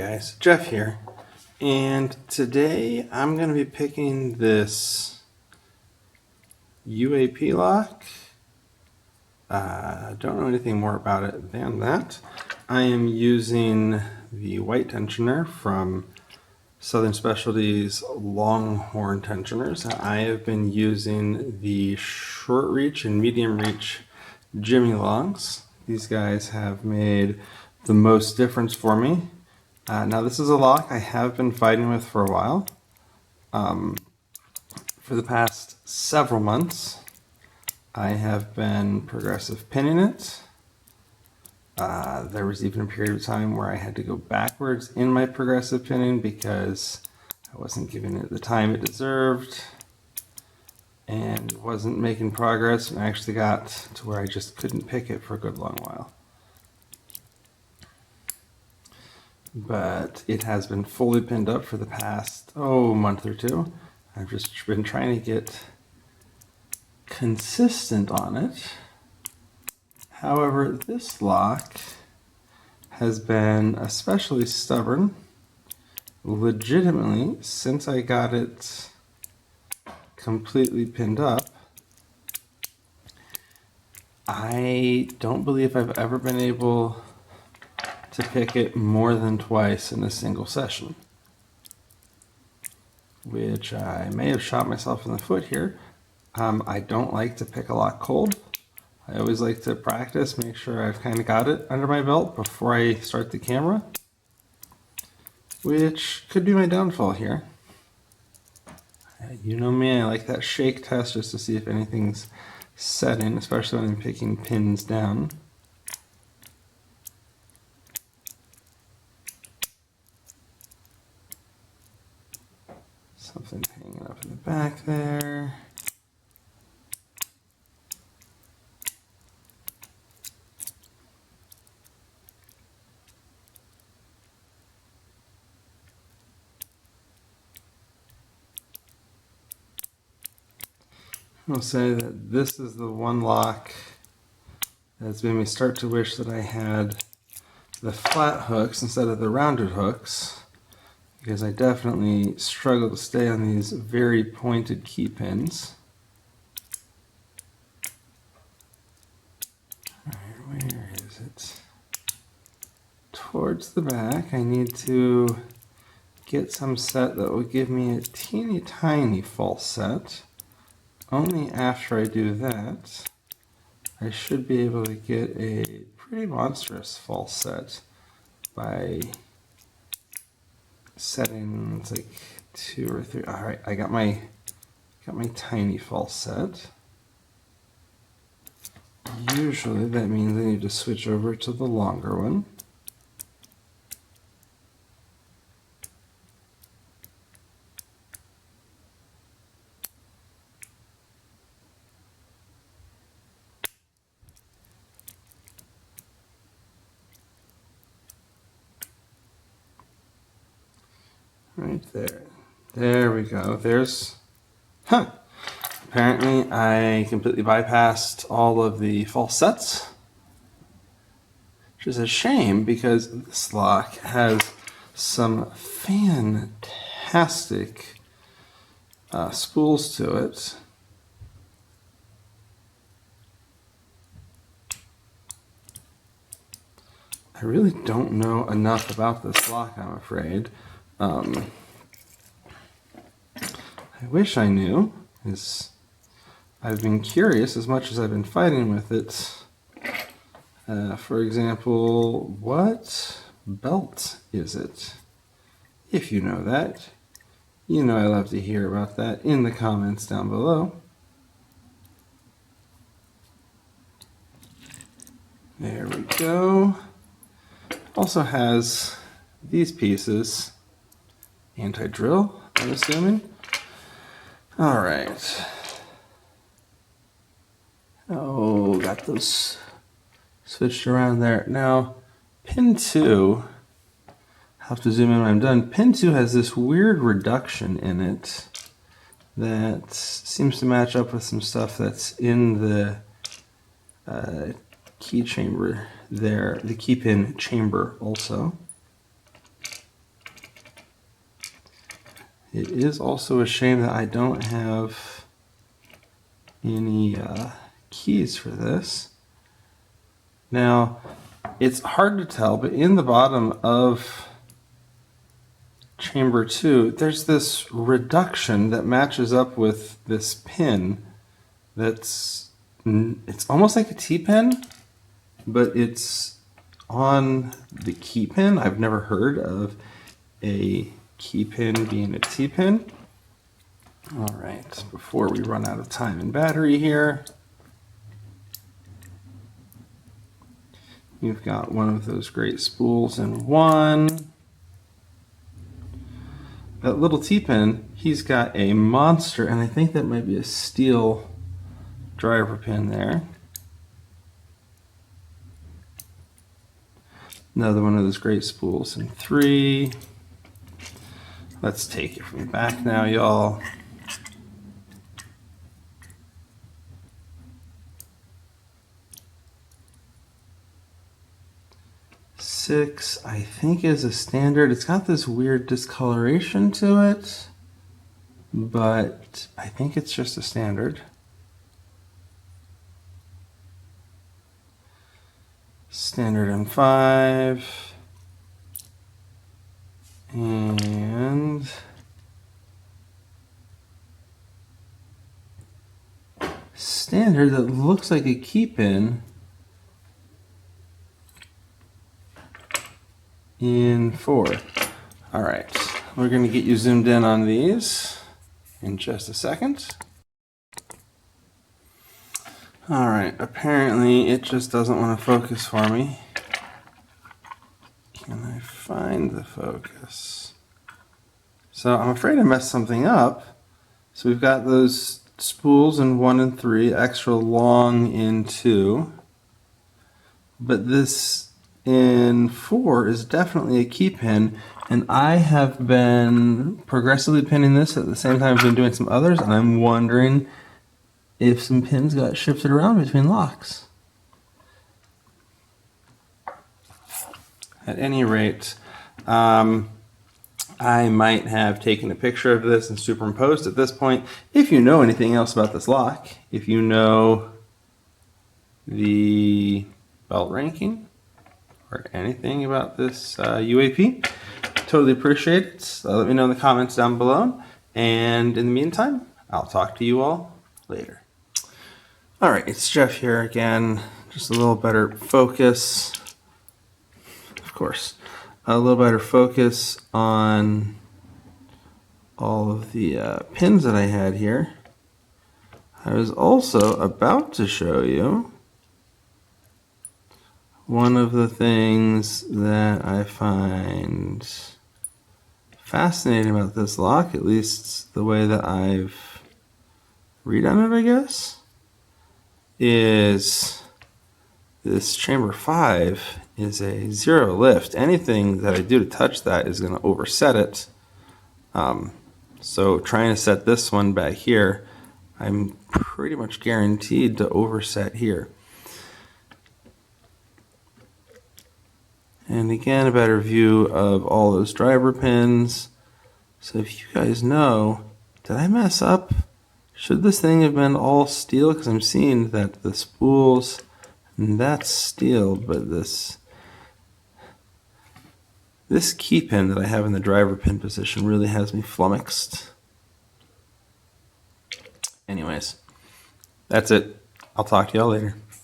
guys, Jeff here, and today I'm going to be picking this UAP lock. Don't know anything more about it than that. I am using the white tensioner from Southern Specialties Longhorn tensioners. I have been using the short reach and medium reach Jimmy longs. These guys have made the most difference for me. Now this is a lock I have been fighting with for a while. For the past several months, I have been progressive pinning it. There was even a period of time where I had to go backwards in my progressive pinning because I wasn't giving it the time it deserved and wasn't making progress, and I actually got to where I just couldn't pick it for a good long while. But it has been fully pinned up for the past, month or two. I've just been trying to get consistent on it. However, this lock has been especially stubborn, legitimately, since I got it completely pinned up. I don't believe I've ever been able to pick it more than twice in a single session, which I may have shot myself in the foot here. I don't like to pick a lock cold. I always like to practice, make sure I've kind of got it under my belt before I start the camera, which could be my downfall here. You know me, I like that shake test just to see if anything's setting, especially when I'm picking pins down. Something hanging up in the back there. I'll say that this is the one lock that's made me start to wish that I had the flat hooks instead of the rounded hooks, because I definitely struggle to stay on these very pointed key pins. Alright, where is it? Towards the back. I need to get some set that will give me a teeny tiny false set. Only after I do that, I should be able to get a pretty monstrous false set by setting, it's like 2 or 3. All right, I got my tiny false set. Usually that means I need to switch over to the longer one. Right there. There we go. There's... Apparently I completely bypassed all of the false sets, which is a shame because this lock has some fantastic spools to it. I really don't know enough about this lock, I'm afraid. I wish I knew, because I've been curious as much as I've been fighting with it. For example, what belt is it? If you know that, you know I love to hear about that in the comments down below. There we go. Also has these pieces. Anti-drill, I'm assuming. All right. Oh, got those switched around there. Now, pin 2, I'll have to zoom in when I'm done. Pin 2 has this weird reduction in it that seems to match up with some stuff that's in the key chamber there, the key pin chamber also. It is also a shame that I don't have any keys for this. Now, it's hard to tell, but in the bottom of chamber 2, there's this reduction that matches up with this pin it's almost like a T-pin, but it's on the key pin. I've never heard of a key pin being a T-pin. All right, before we run out of time and battery here, you've got one of those great spools in one. That little T-pin, he's got a monster, and I think that might be a steel driver pin there. Another one of those great spools in 3. Let's take it from the back now, y'all. Six, I think, is a standard. It's got this weird discoloration to it, but I think it's just a standard. Standard in 5. And standard that looks like a key pin in 4. All right, we're going to get you zoomed in on these in just a second. All right, apparently it just doesn't want to focus for me. Can I find the focus? So I'm afraid I messed something up. So we've got those spools in 1 and 3, extra long in 2. But this in 4 is definitely a key pin, and I have been progressively pinning this at the same time I've been doing some others, and I'm wondering if some pins got shifted around between locks. At any rate, I might have taken a picture of this and superimposed at this point. If you know anything else about this lock, if you know the belt ranking or anything about this UAP, totally appreciate it. Let me know in the comments down below. And in the meantime, I'll talk to you all later. All right, it's Jeff here again. Just a little better focus. Of course, a little better focus on all of the pins that I had here. I was also about to show you one of the things that I find fascinating about this lock, at least the way that I've redone it, I guess, is this chamber 5 is a 0 lift. Anything that I do to touch that is going to overset it. So trying to set this one back here, I'm pretty much guaranteed to overset here. And again, a better view of all those driver pins. So if you guys know, did I mess up? Should this thing have been all steel? Because I'm seeing that the spools, that's steel, but this key pin that I have in the driver pin position really has me flummoxed. Anyways, that's it. I'll talk to y'all later.